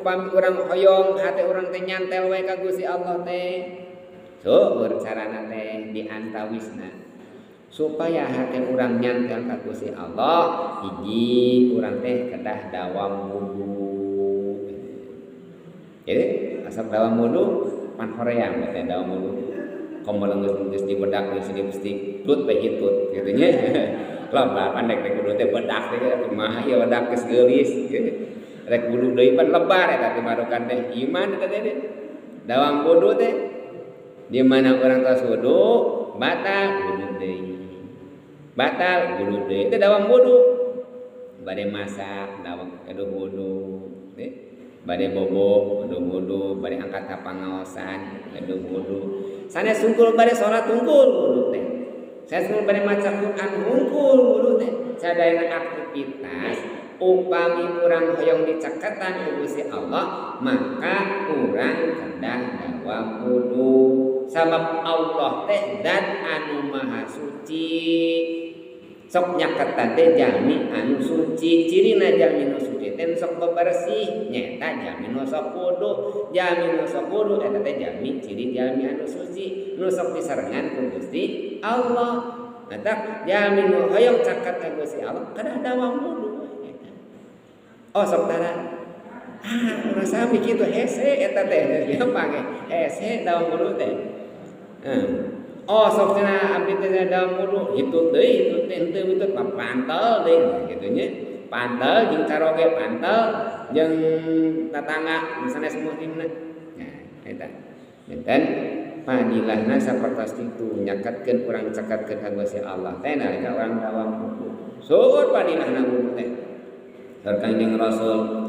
upami urang hoyong hate urang teh nyantel wae ka Gusti Allah teh. Seueur carana teh diantawisna supaya hate urang nyantel ka Gusti Allah, hiji urang teh kedah dawam wudu. Jadi asap dawam wudu pan horeang teh dawam wudu. Komo geus dibedak geus dipestik tut bae hitut kitu nya. Loba pandek teh kudu teh bedak teh kumaha ieu bedak geus geulis. Rek wudu deui pan lebar eta teh marukan teh iman eta teh. Dawam wudu teh di mana urang tos wudu batal wudu deui. Batal wudu deui teh dawam wudu. Bade masak dawam kudu wudu. Bade bobo kudu wudu, bade angkat ka pangaosan kudu wudu. Sanes sungkul bade salat tungkul wudu teh. Sanes sungkul bade maca Quran hungkul wudu teh. Sadayana aktivitas upami urang hoyong dicaketan ku Gusti Allah, maka urang kedah dawam wudu. Sabab Allah teh zat anu maha suci. Sok nyaketan teh jalmi anu suci, cirina jalmi nu suci teh sok bebersih, nyata jalmi nu sok wudu. Jalmi nu sok wudu eta teh jalmi ciri jalmi anu suci, nu sok disarengan ku Gusti Allah. Eta jalmi nu hoyong caket ka Gusti Allah kedah dawam wudu. Oh sok tara. Urang sami kitu hese eta teh gampang hese dawam wudu teh. Oh sok cenah abdi teh dawam wudu hitut deui hitut teh henteu hitut pantel deui kitu nya. Pantel jeung caroge pantel jeung tatangga misalnya muslimna. Nah, eta. Enten padilahna sapertos kitu nyaketkeun urang caketkeun ka Gusti Allah teh nalika urang dawam wudu. Seueur padilahna wudu teh. Kanjeng Rasul